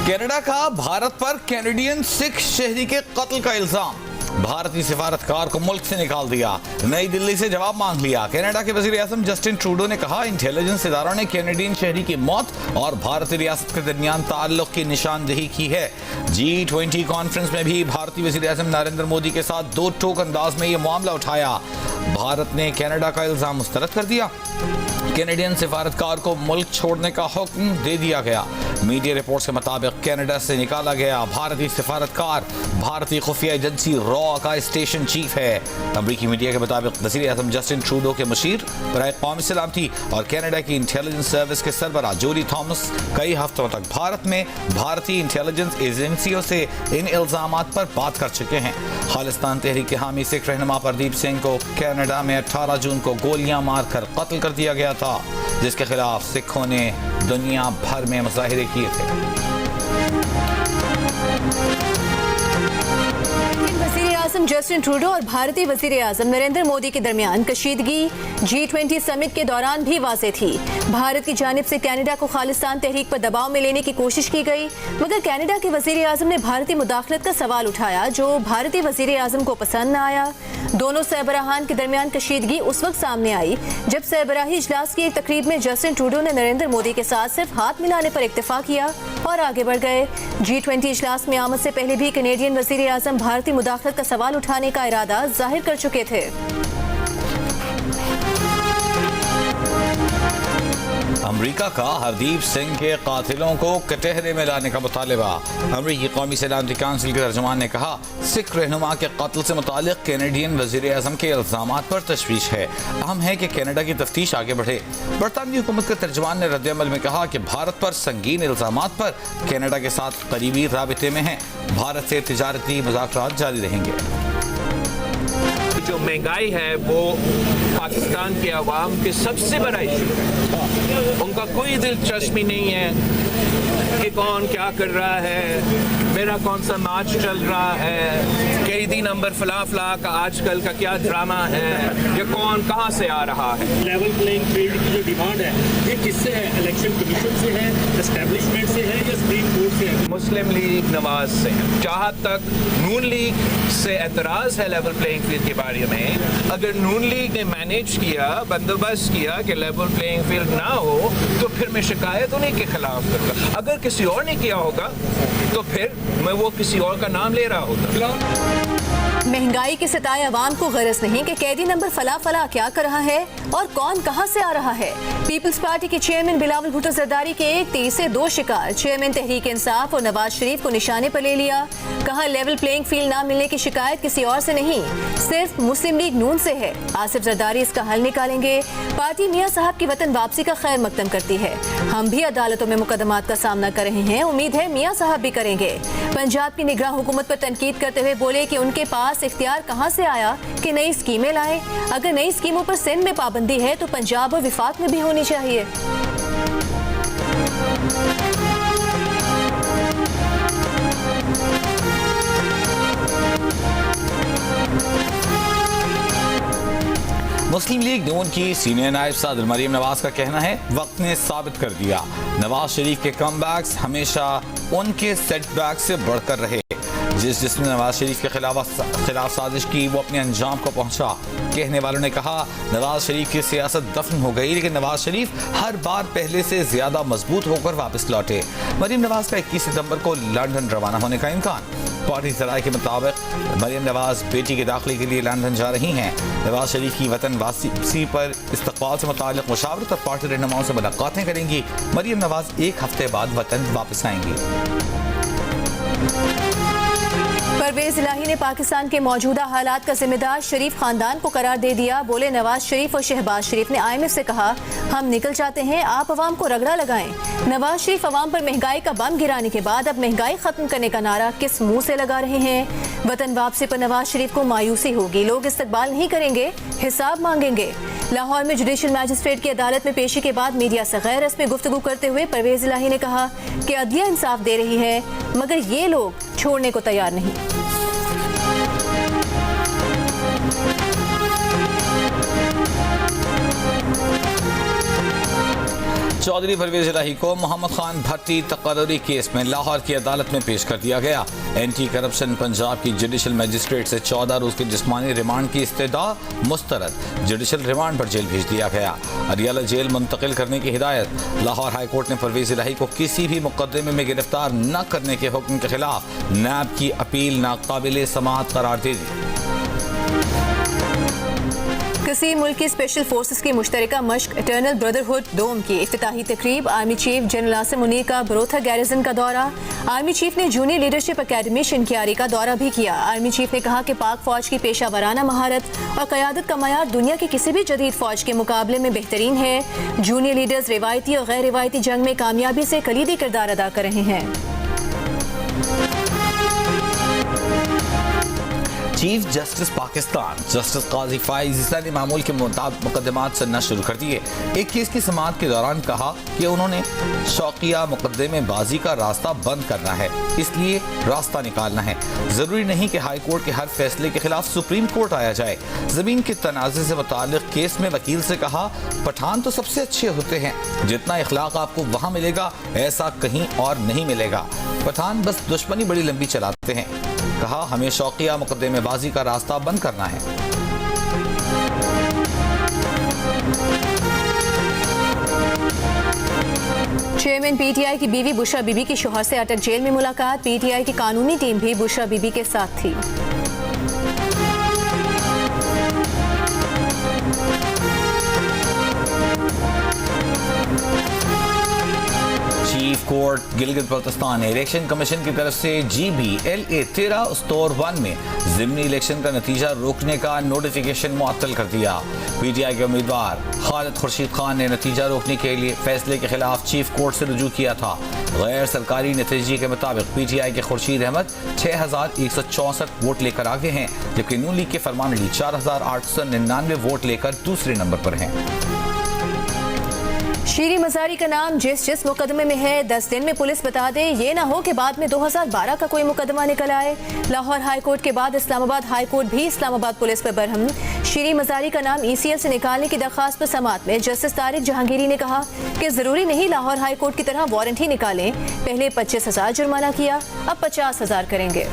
Canada का भारत पर Canadian Sikh शहरी के कत्ल का इल्जाम। भारतीय सिफारतकार को मुल्क से निकाल दिया। नई दिल्ली से जवाब मांग लिया। कनाडा के वजीर आजम जस्टिन ट्रूडो ने कहा, इंटेलिजेंस इदारों ने कैनेडियन शहरी की मौत और भारतीय रियासत के दरमियान ताल्लुक की निशानदेही की है। G20 कॉन्फ्रेंस में भी भारतीय वजीर आजम नरेंद्र मोदी के साथ दो टोक अंदाज में यह मामला उठाया। भारत ने कनाडा का इल्जाम मुस्तरद कर दिया। कैनेडियन सिफारतकार को मुल्क छोड़ने का हुक्म दे दिया गया। मीडिया रिपोर्ट्स के मुताबिक कनाडा से निकाला गया भारतीय सिफारतकार भारतीय खुफिया एजेंसी रॉ का स्टेशन चीफ है। अमरीकी मीडिया के मुताबिक वज़ीर आज़म जस्टिन ट्रूडो के मुशीर बराए कौमी सलामती और कनाडा की इंटेलिजेंस सर्विस के सरबराह जोरी थॉमस कई हफ्तों तक भारत में भारतीय इंटेलिजेंस एजेंसियों से इन इल्जामात पर बात कर चुके हैं। खालिस्तान तहरीक के हामी सिख रहनुमा प्रदीप सिंह को कनाडा में 18 जून को गोलियां मारकर कत्ल कर दिया गया था, जिसके खिलाफ सिखों ने दुनिया भर में मुजाहिरे किए थे। वज़ीर आज़म जस्टिन ट्रूडो और भारतीय वज़ीर आज़म नरेंद्र मोदी के दरमियान कशीदगी G20 समिट के दौरान भी वाज़ेह थी। भारत की जानिब से कनाडा को खालिस्तान तहरीक पर दबाव में लेने की कोशिश की गई, मगर कनाडा के वज़ीर आज़म ने भारतीय मुदाखलत का सवाल उठाया, जो भारतीय वज़ीर आज़म को पसंद न आया। दोनों सरबराहान के दरमियान कशीदगी उस वक्त सामने आई जब सरबराही इजलास की एक तकरीब में जस्टिन ट्रूडो ने नरेंद्र मोदी के साथ सिर्फ हाथ मिलाने पर इत्तेफाक किया और आगे बढ़ गए। G20 इजलास में आमद से पहले भी कैनेडियन वज़ीर आज़म भारतीय मुदाखलत का सवाल उठाने का इरादा जाहिर कर चुके थे। अमेरिका का हरदीप सिंह के कातिलों को कटहरे में लाने का मुतालबा। अमरीकी कौमी सलामती काउंसिल के तर्जुमान ने कहा, सिख रहनुमा के कत्ल से मुतालिक कैनेडियन वज़ीर आज़म के इल्ज़ामात पर तशवीश है। अहम है कि कनाडा की तफ्तीश आगे बढ़े। बरतानवी हुकूमत के तर्जुमान ने रद्द-ए-अमल में कहा कि भारत पर संगीन इल्ज़ामात पर कनाडा के साथ करीबी राबिते में है। भारत से तिजारती मुज़ाकरात जारी रहेंगे। जो महंगाई है वो पाकिस्तान के अवाम के सबसे बड़ा इशू है। उनका कोई दिलचस्पी नहीं है कि कौन क्या कर रहा है, मेरा कौन सा मैच चल रहा है, कैदी नंबर फला फला का आजकल का क्या ड्रामा है, ये कौन कहाँ से आ रहा है। लेवल प्लेइंग फील्ड की जो डिमांड है ये किससे है? इलेक्शन कमीशन से है, एस्टेब्लिशमेंट से है या सुप्रीम कोर्ट से है? मुस्लिम लीग नवाज से है। जहाँ तक नून लीग से एतराज़ है लेवल प्लेइंग फील्ड के बारे में, अगर नून लीग ने मैनेज किया, बंदोबस्त किया कि लेवल प्लेइंग फील्ड ना हो, तो फिर मैं शिकायत उन्हीं के खिलाफ करूँगा। अगर किसी और ने किया होगा तो फिर मैं वो किसी और का नाम ले रहा होता। महंगाई के सताए अवाम को गरज नहीं कि कैदी नंबर फला फला क्या कर रहा है और कौन कहां से आ रहा है। पीपल्स पार्टी के चेयरमैन बिलावल भुट्टो जरदारी के एक तीर से दो शिकार, चेयरमैन तहरीक इंसाफ और नवाज शरीफ को निशाने पर ले लिया। कहा, लेवल प्लेइंग फील्ड ना मिलने की शिकायत किसी और से नहीं, सिर्फ मुस्लिम लीग नून से है। आसिफ जरदारी इसका हल निकालेंगे। पार्टी मियां साहब की वतन वापसी का खैर मकदम करती है। हम भी अदालतों में मुकदमात का सामना कर रहे हैं, उम्मीद है मियां साहब भी करेंगे। पंजाब की निगरान हुकूमत पर तनकीद करते हुए बोले कि उनके पास इख्तियार कहां से आया कि नई स्कीमें लाएं। अगर नई स्कीमों पर सिंध में पाबंदी है तो पंजाब और विफाक में भी होनी चाहिए। मुस्लिम लीग नून की सीनियर नायब सदर मरियम नवाज का कहना है, वक्त ने साबित कर दिया, नवाज शरीफ के कमबैक्स हमेशा उनके सेटबैक से बढ़कर रहे। जिसने नवाज शरीफ के खिलाफ साजिश की वो अपने अंजाम को पहुंचा। कहने वालों ने कहा, नवाज शरीफ की सियासत दफन हो गई, लेकिन नवाज शरीफ हर बार पहले से ज्यादा मजबूत होकर वापस लौटे। मरियम नवाज का 21 सितंबर को लंदन रवाना होने का इम्कान। पार्टी जराये के मुताबिक मरियम नवाज बेटी के दाखिले के लिए लंदन जा रही हैं। नवाज शरीफ की वतन वापसी पर इस्तकबाल से मुताल्लिक मुशावरत और पार्टी रहनुमाओं से मुलाकातें करेंगी। मरियम नवाज एक हफ्ते बाद वतन वापस आएंगी। परवेज इलाही ने पाकिस्तान के मौजूदा हालात का जिम्मेदार शरीफ खानदान को करार दे दिया। बोले, नवाज शरीफ और शहबाज शरीफ ने IMF से कहा, हम निकल जाते हैं, आप अवाम को रगड़ा लगाएं। नवाज शरीफ अवाम पर महंगाई का बम गिराने के बाद अब महंगाई खत्म करने का नारा किस मुंह से लगा रहे हैं। वतन वापसी पर नवाज शरीफ को मायूसी होगी, लोग इस्तकबाल नहीं करेंगे, हिसाब मांगेंगे। लाहौर में जुडिशल मैजिस्ट्रेट की अदालत में पेशी के बाद मीडिया से गैर रस्मी गुफ्तगू करते हुए परवेज इलाही ने कहा कि अदलिया इंसाफ दे रही है, मगर ये लोग छोड़ने को तैयार नहीं। चौधरी परवेज इलाही को मोहम्मद खान भट्टी तकर्री केस में लाहौर की अदालत में पेश कर दिया गया। एंटी करप्शन पंजाब की जुडिशल मजिस्ट्रेट से 14 रोज के जिस्मानी रिमांड की इस्तदा मुस्तरद। जुडिशल रिमांड पर जेल भेज दिया गया। अरियाला जेल मुंतकिल करने की हिदायत। लाहौर हाई कोर्ट ने परवेज इलाही को किसी भी मुकदमे में गिरफ्तार न करने के हुक्म के खिलाफ नैब की अपील नाकाबिले समाअत करार दे दी। कसीर मुल्क की स्पेशल फोर्सेस की मुश्तरका मश्क इटर्नल ब्रदरहुड डोम की इफ्तिताही तकरीब। Army chief general Asim Munir का बरोथा गैरिजन का दौरा। आर्मी चीफ ने जूनियर लीडरशिप अकेडमी शिनकियारी का दौरा भी किया। आर्मी चीफ ने कहा कि पाक फौज की पेशा वराना महारत और क़यादत का मयार दुनिया की किसी भी जदीद फौज के मुकाबले में बेहतरीन है। जूनियर लीडर्स रिवायती और गैर रिवायती जंग में कामयाबी से कलीदी किरदार अदा कर रहे हैं। चीफ जस्टिस पाकिस्तान जस्टिस काजी फाइज ईसा ने मामूल के मुताबिक मुकदमात सुनना शुरू कर दिए। एक केस की समाअत के दौरान कहा कि उन्होंने शौकिया मुकदमे बाजी का रास्ता बंद करना है, इसलिए रास्ता निकालना है। जरूरी नहीं कि हाई कोर्ट के हर फैसले के खिलाफ सुप्रीम कोर्ट आया जाए। जमीन के तनाज़े से मुताल्लिक केस में वकील से कहा, पठान तो सबसे अच्छे होते हैं, जितना इखलाक आपको वहाँ मिलेगा ऐसा कहीं और नहीं मिलेगा। पठान बस दुश्मनी बड़ी लंबी चलाते हैं। कहा, हमें शौकिया मुकदमेबाजी का रास्ता बंद करना है। चेयरमैन पीटीआई की बीवी बुशरा बीबी की शोहर से अटक जेल में मुलाकात। पीटीआई की कानूनी टीम भी बुशरा बीबी के साथ थी। चीफ कोर्ट गिलगित बल्तिस्तान ने इलेक्शन कमीशन की तरफ से GBLA 13 स्टोर 1 में ज़िमनी इलेक्शन का नतीजा रोकने का नोटिफिकेशन मुअत्तल कर दिया। पीटीआई के उम्मीदवार खालिद खुर्शीद खान ने नतीजा रोकने के लिए फैसले के खिलाफ चीफ कोर्ट से रुजू किया था। गैर सरकारी नतीजे के मुताबिक पीटीआई के खुर्शीद अहमद 6164 वोट लेकर आगे हैं, जबकि नून लीग के फरमान अली 4899 वोट लेकर दूसरे नंबर पर हैं। शीरी मजारी का नाम जिस मुकदमे में है 10 दिन में पुलिस बता दे, ये ना हो कि बाद में 2012 का कोई मुकदमा निकल आए। लाहौर हाई कोर्ट के बाद इस्लामाबाद हाई कोर्ट भी इस्लामाबाद पुलिस पर बरहम। शीरी मजारी का नाम ECL से निकालने की दरख्वास्त पर समाअत में जस्टिस तारिक जहांगीरी ने कहा कि जरूरी नहीं लाहौर हाई कोर्ट की तरह वारंट ही निकालें। पहले 25,000 जुर्माना किया, अब 50,000 करेंगे।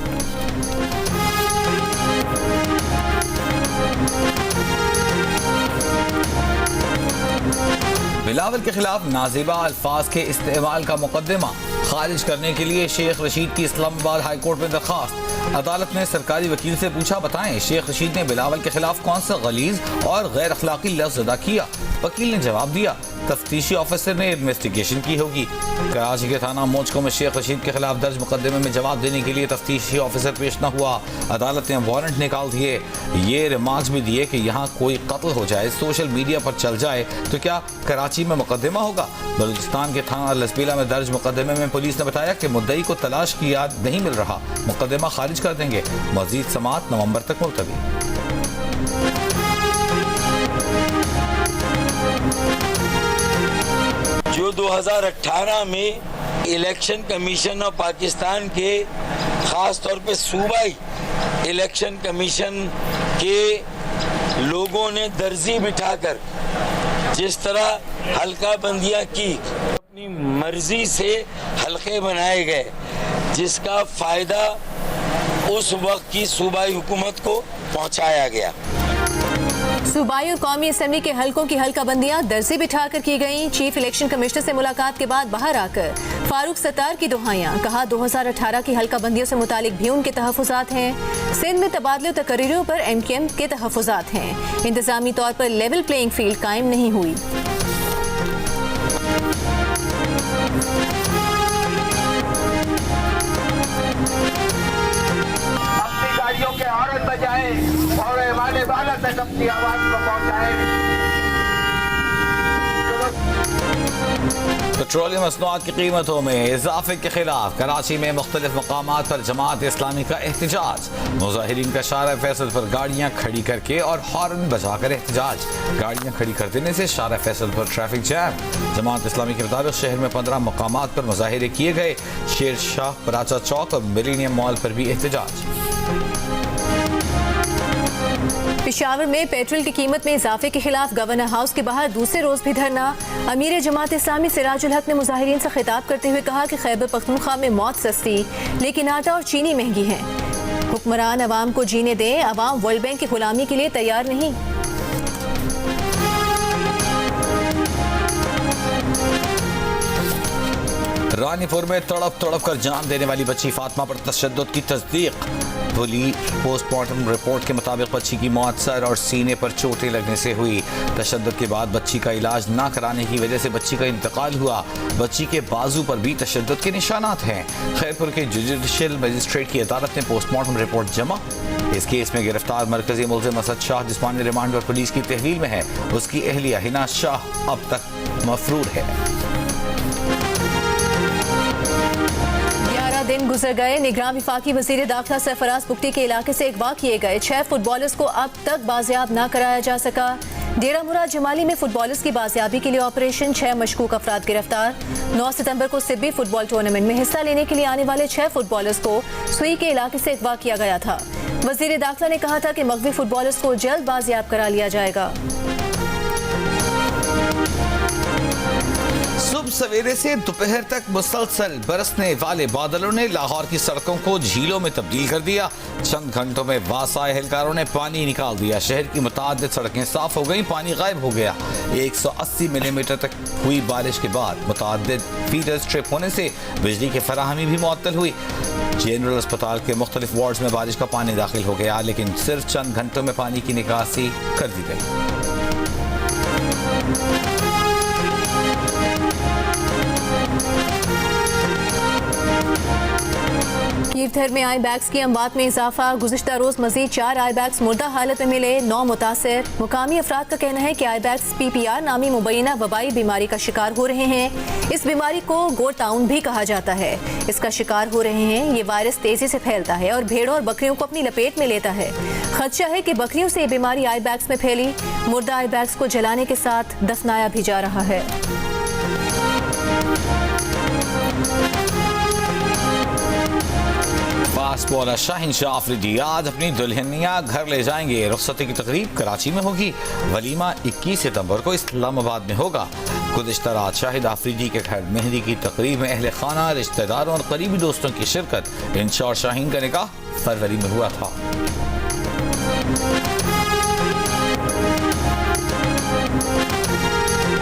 बिलावल के खिलाफ नाजेबा अल्फाज के इस्तेमाल का मुकदमा खारिज करने के लिए शेख रशीद की इस्लामाबाद हाई कोर्ट में दरख्वास्त। अदालत ने सरकारी वकील से पूछा, बताएं शेख रशीद ने बिलावल के खिलाफ कौन सा गलीज और गैर अखलाकी लफ्ज अदा किया। वकील ने जवाब दिया, तफ्तीशी ऑफिसर ने इन्वेस्टिगेशन की होगी। कराची के थाना मोचको में शेख रशीद के खिलाफ दर्ज मुकदमे में जवाब देने के लिए तफ्तीशी ऑफिसर पेश न हुआ। अदालत ने वारंट निकाल दिए। ये रिमार्क्स भी दिए कि यहाँ कोई कत्ल हो जाए, सोशल मीडिया पर चल जाए तो क्या कराची में मुकदमा होगा। बलूचिस्तान के थाना लसबीला में दर्ज मुकदमे में पुलिस ने बताया कि मुद्दई को तलाश की याद नहीं मिल रहा, मुकदमा खारिज कर देंगे। मजीद समाअत नवंबर तक मुलतवी। जो 2018 में इलेक्शन कमीशन ऑफ पाकिस्तान के ख़ास तौर पे सूबाई इलेक्शन कमीशन के लोगों ने दर्जी बिठाकर जिस तरह हल्का बंदियां की, अपनी मर्जी से हल्के बनाए गए, जिसका फ़ायदा उस वक्त की सूबाई हुकूमत को पहुंचाया गया। सूबाई और कौमी असेंबली के हलकों की हल्का बंदियां दर्जी बिठाकर की गईं। चीफ इलेक्शन कमिश्नर से मुलाकात के बाद बाहर आकर फारूक सत्तार की दुहाइयां। कहा, 2018 की हल्का बंदियों से मुतालिक भी उनके तहफ़्फ़ुज़ात हैं। सिंध में तबादले और तकरीरों पर MKM के तहफ़्फ़ुज़ात हैं। इंतजामी तौर पर लेवल प्लेइंग फील्ड कायम नहीं हुई। गाड़ियों के हॉर्न बजाए और वाले वाला तक अपनी आवाज को पहुंचाए। पेट्रोलियम मसनूआत की कीमतों में इजाफे के खिलाफ कराची में मुख्तलिफ मकामात पर जमात इस्लामी का एहतजाज। मुजाहिरीन का शारा फैसल पर गाड़ियां खड़ी करके और हॉर्न बजाकर एहतजाज। गाड़ियां खड़ी कर देने से शारा फैसल पर ट्रैफिक जैम। जमात इस्लामी के मुताबिक शहर में 15 मकामात पर मुजाहिरे किए गए। शेर शाह, पराचा चौक और मिलेनियम मॉल पर भी एहतजाज। पेशावर में पेट्रोल की कीमत में इजाफे के खिलाफ गवर्नर हाउस के बाहर दूसरे रोज भी धरना। अमीर जमात इस्लामी सिराजुल हक ने मुजाहिरीन से खिताब करते हुए कहा कि खैबर पख्तूनख्वा में मौत सस्ती लेकिन आटा और चीनी महंगी है। हुक्मरान अवाम को जीने दें, अवाम वर्ल्ड बैंक की गुलामी के लिए तैयार नहीं। रानीपुर में तड़प तड़प कर जान देने वाली बच्ची फातिमा पर तशद्दुद की तस्दीक। पुलिस पोस्टमार्टम रिपोर्ट के मुताबिक बच्ची की मौत सर और सीने पर चोटें लगने से हुई। तशद्दुद के बाद बच्ची का इलाज न कराने की वजह से बच्ची का इंतकाल हुआ। बच्ची के बाजू पर भी तशद्दुद के निशानात हैं। खैरपुर के जुडिशल मजिस्ट्रेट की अदालत ने पोस्टमार्टम रिपोर्ट जमा। इस केस में गिरफ्तार मरकजी मुल्ज़िम असद शाह जिस्मानी रिमांड पर पुलिस की तहवील में है। उसकी अहलिया हिना शाह अब तक मफरूर है। 11 दिन गुजर गए। निगरान विफाकी वजीर दाखिला सरफराज बुगटी के इलाके से अगवा किए गए 6 फुटबॉलर्स को अब तक बाजियाब न कराया जा सका। डेरा मुराद जमाली में फुटबॉलर्स की बाजियाबी के लिए ऑपरेशन। 6 मशकूक अफराद गिरफ्तार। 9 सितंबर को सिब्बी फुटबॉल टूर्नामेंट में हिस्सा लेने के लिए आने वाले 6 फुटबॉलर्स को सुई के इलाके से अगवा किया गया था। वजीर दाखिला ने कहा था कि मगवी फुटबॉलर्स को जल्द बाजियाब करा लिया जाएगा। सुबह सवेरे से दोपहर तक मुसलसल बरसने वाले बादलों ने लाहौर की सड़कों को झीलों में तब्दील कर दिया। चंद घंटों में वासा एहलकारों ने पानी निकाल दिया। शहर की मुतादिद सड़कें साफ हो गई, पानी गायब हो गया। 180 मिलीमीटर तक हुई बारिश के बाद मुतादिद फीडर स्ट्रिप होने से बिजली की फराहमी भी मुअत्तल हुई। जनरल अस्पताल के मुख्तलिफ वार्ड्स में बारिश का पानी दाखिल हो गया, लेकिन सिर्फ चंद घंटों में पानी की निकासी कर दी गई। कीवधर में आई बैग्स की अमवात में इजाफा। गुज़िश्ता रोज मजीद 4 आई बैग्स मुर्दा हालत में मिले, 9 मुतासिर। मुकामी अफराद का कहना है कि आई बैग्स PPR नामी मुबैना वबाई बीमारी का शिकार हो रहे हैं। इस बीमारी को गोटाउन भी कहा जाता है। इसका शिकार हो रहे हैं। ये वायरस तेजी से फैलता है और भेड़ों और बकरियों को अपनी लपेट में लेता है। खदशा है कि बकरियों से ये बीमारी आई बैग्स में फैली। मुर्दा आई बैग्स को जलाने के साथ दफनाया भी जा रहा है। फास्ट बॉलर शाहीन शाह अफरीदी आज अपनी दुल्हनिया घर ले जाएंगे। रुखसती की तकरीब कराची में होगी। वलीमा 21 सितंबर को इस्लामाबाद में होगा। गुज़िश्ता रात शाहिद अफरीदी के घर मेहंदी की तकरीब में अहले खाना, रिश्तेदारों और करीबी दोस्तों की शिरकत। इंशा और शाहीन का निकाह फरवरी में हुआ था।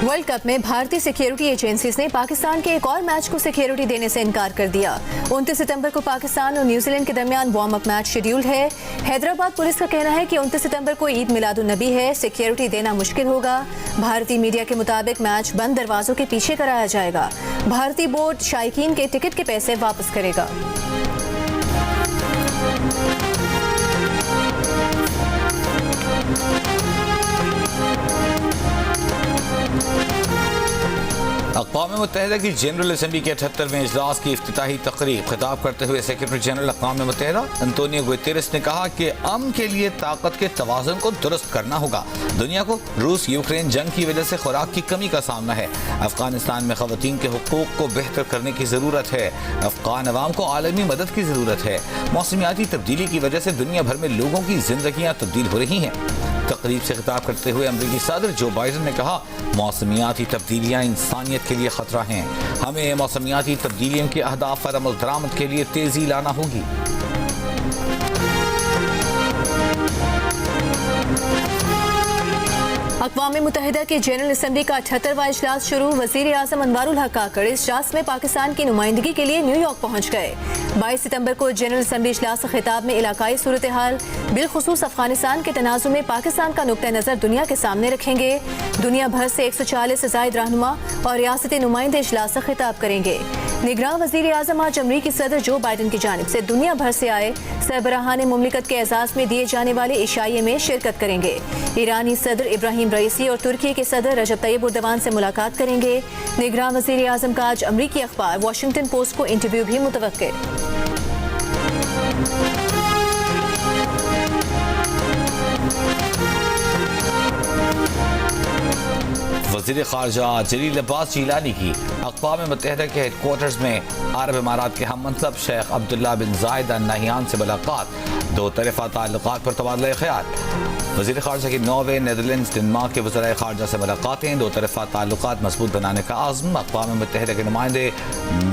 वर्ल्ड कप में भारतीय सिक्योरिटी एजेंसीज ने पाकिस्तान के एक और मैच को सिक्योरिटी देने से इनकार कर दिया। 29 सितंबर को पाकिस्तान और न्यूजीलैंड के दरमियान वार्म अप मैच शेड्यूल्ड है। हैदराबाद पुलिस का कहना है कि 29 सितंबर को ईद मिलादुन नबी है, सिक्योरिटी देना मुश्किल होगा। भारतीय मीडिया के मुताबिक मैच बंद दरवाजों के पीछे कराया जाएगा। भारतीय बोर्ड शायकीन के टिकट के पैसे वापस करेगा। अक़वाम मुत्तहिदा की जनरल असम्बली के 78वें इजलास की इफ्तिताही तकरीब खिताब करते हुए सेक्रेटरी जनरल अक़वाम मुत्तहिदा अंतोनियो गुतेरेस ने कहा कि अमन के लिए ताकत के तवाज़ुन को दुरुस्त करना होगा। दुनिया को रूस यूक्रेन जंग की वजह से खुराक की कमी का सामना है। अफगानिस्तान में ख़वातीन के हुकूक को बेहतर करने की ज़रूरत है। अफगान अवाम को आलमी मदद की ज़रूरत है। मौसमियाती तब्दीली की वजह से दुनिया भर में लोगों की जिंदगियाँ तब्दील हो रही हैं। तकरीब से खिताब करते हुए अमरीकी सदर जो बाइडन ने कहा, मौसमियाती तब्दीलियाँ इंसानियत के लिए खतरा हैं। हमें मौसमियाती तब्दीलियों के अहदाफ पर अमल दरामद के लिए तेजी लाना होगी। अक़वाम मुत्तहिदा की जनरल असम्बली का 78वां इजलास शुरू। वज़ीर आज़म अनवारुल हक काकड़ इस इजलास में पाकिस्तान की नुमाइंदगी के लिए न्यूयॉर्क पहुँच गए। 22 सितंबर को जनरल असम्बली इजलास से खिताब में इलाकाई सूरत हाल, बिलखुसूस अफगानिस्तान के तनाज़ुर में पाकिस्तान का नुक्ता नज़र दुनिया के सामने रखेंगे। दुनिया भर से 140 से ज़ायद रहनुमा और रियासती नुमाइंदे इजलास से खिताब करेंगे। निगरान वज़ीर आज़म आज अमरीकी सदर जो बाइडन की जानिब से दुनिया भर से आए सरबराहान मुमलिकत के एजाज़ में दिए जाने वाले इशाइये में शिरकत करेंगे। ईरानी सदर इब्राहिम रईसी और तुर्की के सदर रजब तैयब उर्दवान से मुलाकात करेंगे। निगरान वज़ीर आज़म का आज अमरीकी अखबार वाशिंगटन पोस्ट को इंटरव्यू भी मुतवक्के। वज़ीर ख़ारजा जलील अब्बास जिलानी की अक़वाम मुत्तहिदा के हेडक्वार्टर्स में अरब इमारात के हम मनसब शेख अब्दुल्ला बिन ज़ायद अल नहियान से मुलाकात। दो तरफ़ा ताल्लुकात पर तबादला ख़याल। वज़ीर ख़ारजा की नॉर्वे, नेदरलैंड्स, डेनमार्क के वज़राए ख़ारजा से मुलाकातें, दो तरफ़ा ताल्लुकात मज़बूत बनाने का आज़म। अक़वाम मुत्तहिदा के नुमाइंदे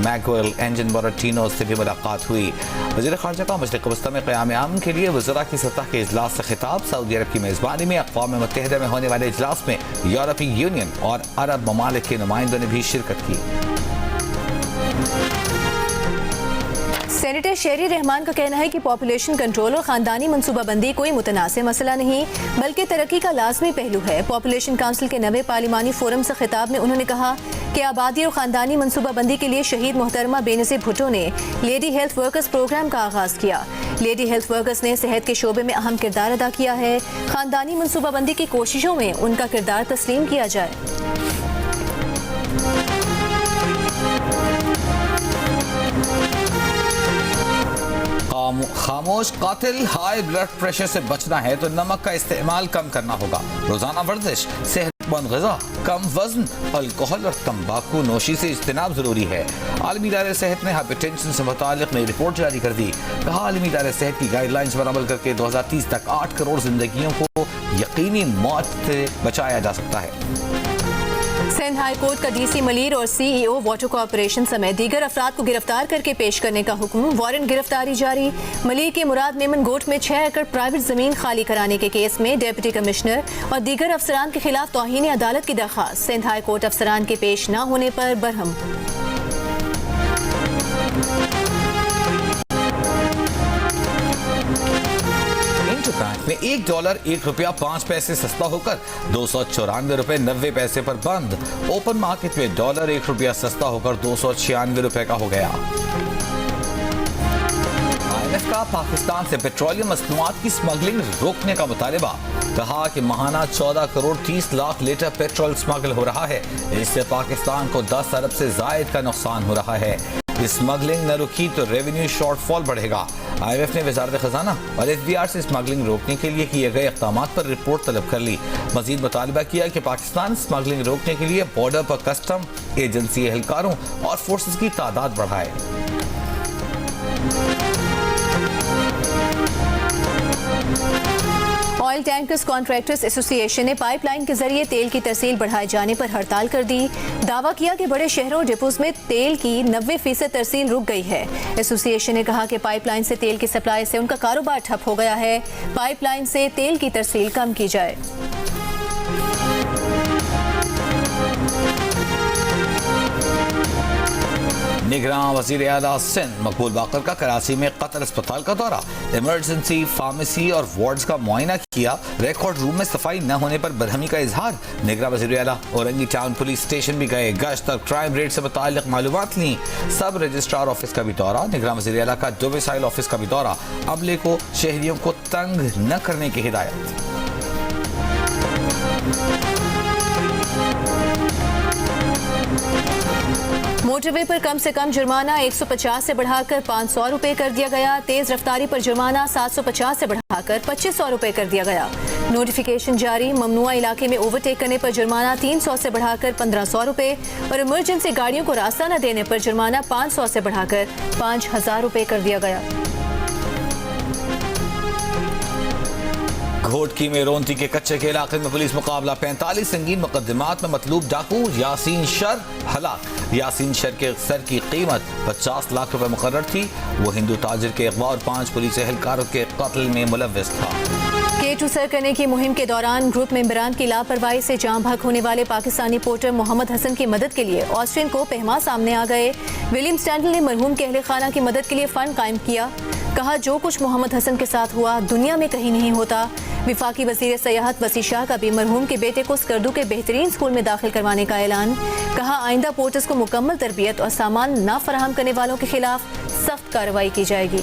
मैगुएल एंजन बॉरटिनो से भी मुलाकात हुई। वज़ीर ख़ारजा का मशरिक़ वस्ता में क़याम अमन के लिए वज़रा की सतह के इजलास से खिताब। सऊदी अरब की मेज़बानी में अक़वाम मुत्तहिदा में होने वाले इजलास में यूरोपीय यूनियन और अरब ममालिक के नुमाइंदों ने भी शिरकत की। सेनेटर शेरी रहमान का कहना है कि पॉपुलेशन कंट्रोल और ख़ानदानी मनसूबाबंदी कोई मुतनासिब मसला नहीं बल्कि तरक्की का लाजमी पहलू है। पॉपुलेशन काउंसिल के नवे पार्लिमानी फोरम से खिताब में उन्होंने कहा कि आबादी और ख़ानदानी मनसूबाबंदी के लिए शहीद मोहतरमा बेनज़ीर भुट्टो ने लेडी हेल्थ वर्कर्स प्रोग्राम का आगाज़ किया। लेडी हेल्थ वर्कर्स ने सेहत के शोबे में अहम किरदार अदा किया है। ख़ानदानी मनसूबाबंदी की कोशिशों में उनका किरदार तस्लीम किया जाए। खामोश कातिल। हाई ब्लड प्रेशर से बचना है तो नमक का इस्तेमाल कम करना होगा। रोजाना वर्जिश, सेहतमंद ग़िज़ा, कम वजन, अल्कोहल और तंबाकू नोशी से इज्तनाब जरूरी है। आलमी इदारे सेहत ने हाइपरटेंशन से मुताल्लिक़ नई रिपोर्ट जारी कर दी। कहा आलमी इदारे सेहत की गाइडलाइंस पर अमल करके 2030 तक 8 करोड़ जिंदगियों को यकीनी मौत से बचाया जा सकता है। सिंध हाई कोर्ट का डीसी मलीर और सीईओ वाटर कॉर्पोरेशन समेत दीगर अफराद को गिरफ्तार करके पेश करने का हुक्म। वारंट गिरफ्तारी जारी। मलीर के मुराद मेमन गोट में 6 एकड़ प्राइवेट जमीन खाली कराने के केस में डिप्टी कमिश्नर और दीगर अफसरान के खिलाफ तौहीन अदालत की दरख्वास्त। सिंध हाई कोर्ट अफसरान के पेश न होने पर बरहम। बैंक में $1 ₹1.05 सस्ता होकर ₹294.90 पर बंद। ओपन मार्केट में डॉलर ₹1 सस्ता होकर ₹296 का हो गया। IMF का पाकिस्तान से पेट्रोलियम मसनूआत की स्मगलिंग रोकने का मुतालबा। कहा कि माहाना 14 crore 30 lakh litre petrol smuggle हो रहा है। इससे पाकिस्तान को 10 अरब से जायद का नुकसान हो रहा है। स्मगलिंग न रुकी तो रेवेन्यू शॉर्टफॉल बढ़ेगा। IMF ने वजारत खजाना और FBR से स्मगलिंग रोकने के लिए किए गए इक़दाम पर रिपोर्ट तलब कर ली। मजीद मुतालबा किया कि पाकिस्तान स्मगलिंग रोकने के लिए बॉर्डर पर कस्टम एजेंसी एहलकारों और फोर्सेस की तादाद बढ़ाए। ऑयल टैंकर्स कॉन्ट्रैक्टर्स एसोसिएशन ने पाइपलाइन के जरिए तेल की तरसील बढ़ाए जाने पर हड़ताल कर दी। दावा किया कि बड़े शहरों और डिपोज में तेल की 90% तरसील रुक गई है। एसोसिएशन ने कहा कि पाइपलाइन से तेल की सप्लाई से उनका कारोबार ठप हो गया है। पाइपलाइन से तेल की तरसील कम की जाए। निगरान वज़ीर आला सिंध मकबूल बाकर का कराची में कतर अस्पताल का दौरा। इमरजेंसी, फार्मेसी और वार्ड्स का मुआयना किया। रिकॉर्ड रूम में सफाई न होने पर बरहमी का इजहार। निगरान वज़ीर आला औरंगी टाउन पुलिस स्टेशन भी गए। गश्त और क्राइम रेट से मुताल्लिक़ मालूमात ली। सब रजिस्ट्रार ऑफिस का भी दौरा। निगरान वज़ीर आला का डोमिसाइल ऑफिस का भी दौरा। अमले को शहरियों को तंग न करने की हिदायत। मोटरवे पर कम से कम जुर्माना 150 से बढ़ाकर 500 रुपए कर दिया गया। तेज रफ्तारी पर जुर्माना 750 से बढ़ाकर 2500 रुपए कर दिया गया। नोटिफिकेशन जारी। ममनुआ इलाके में ओवरटेक करने पर जुर्माना 300 से बढ़ाकर 1500 रुपए और इमरजेंसी गाड़ियों को रास्ता न देने पर जुर्माना 500 से बढ़ाकर 5000 रुपए कर दिया गया। घोटकी में रोंती के कच्चे के इलाके में पुलिस मुकाबला। 45 संगीन मुकदमात में मतलूब डाकू यासीन शर हलाक। यासीन शर के सर की कीमत 50 लाख रुपए मुकर्रर थी। वो हिंदू ताजिर के अगवा और 5 पुलिस एहलकारों के कत्ल में मुलव्विस था। K2 सर करने की मुहिम के दौरान ग्रुप मेंबरान की लापरवाही से जान भाग होने वाले पाकिस्तानी पोर्टर मोहम्मद हसन की मदद के लिए ऑस्ट्रियन को पहमा सामने आ गए। विलियम स्टैंडल ने मरहूम के अहले खाना की मदद के लिए फंड कायम किया। कहा जो कुछ मोहम्मद हसन के साथ हुआ दुनिया में कहीं नहीं होता। विफाकी वजीर सयाहत वसी शाह का भी मरहूम के बेटे को स्कर्दू के बेहतरीन स्कूल में दाखिल करवाने का ऐलान। कहा आइंदा पोर्टर्स को मुकम्मल तरबियत और सामान न फराहम करने वालों के खिलाफ सख्त कार्रवाई की जाएगी।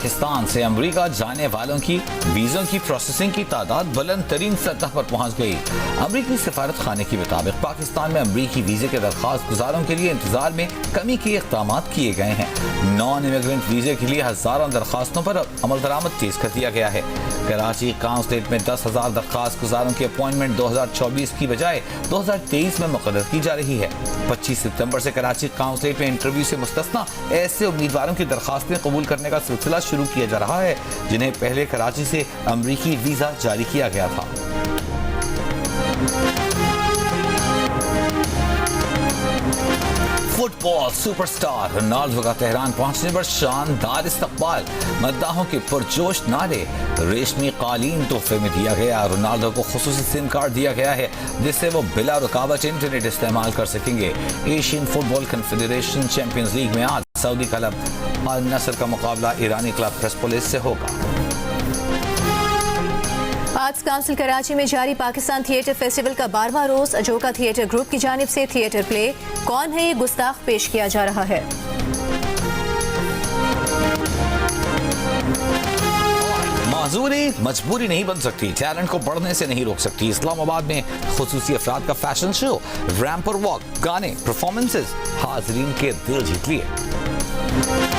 पाकिस्तान से अमेरिका जाने वालों की वीज़ों की प्रोसेसिंग की तादाद बुलंद तरीन सतह पर पहुंच गई। अमेरिकी सफारत खाने के मुताबिक पाकिस्तान में अमेरिकी वीज़े के दरख्वास्त गुजारों के लिए इंतजार में कमी के इक़दाम किए गए हैं। नॉन इमिग्रेंट वीज़े के लिए हज़ारों दरख्वास्तों पर अमल दरामद तेज कर दिया गया है। कराची काउंसलेट में 10,000 दरख्वास्त गुजारों की अपॉइंटमेंट 2024 की बजाय 2023 में मुकर्रर की जा रही है। 25 सितंबर से कराची काउंसलेट में इंटरव्यू से मुस्तस्ना ऐसे उम्मीदवारों की दरखास्तें कबूल करने का सिलसिला शुरू किया जा रहा है जिन्हें पहले कराची से अमरीकी वीजा जारी किया गया था। फुटबॉल सुपरस्टार रोनाल्डो का तेहरान पहुंचने पर शानदार इस्तकबाल, मद्दाहों के पुरजोश नारे, रेशमी कालीन तोहफे में दिया गया। रोनाल्डो को खुसूसी सिम कार्ड दिया गया है जिससे वो बिला रुकावट इंटरनेट इस्तेमाल कर सकेंगे। Asian football confederation champions league में आज सऊदी क्लब अल नसर का मुकाबला ईरानी क्लब परसेपोलिस से होगा। आर्ट्स काउंसिल कराची में जारी पाकिस्तान थिएटर फेस्टिवल का 12वां रोज अजोका थिएटर ग्रुप की जानिब से थिएटर प्ले कौन है ये गुस्ताख पेश किया जा रहा है। माजूरी मजबूरी नहीं बन सकती, टैलेंट को बढ़ने से नहीं रोक सकती। इस्लामाबाद में खुसूसी अफराद का फैशन शो, रैंप पर वॉक, गाने, परफॉर्मेंसेज हाजरीन के दिल जीत लिए।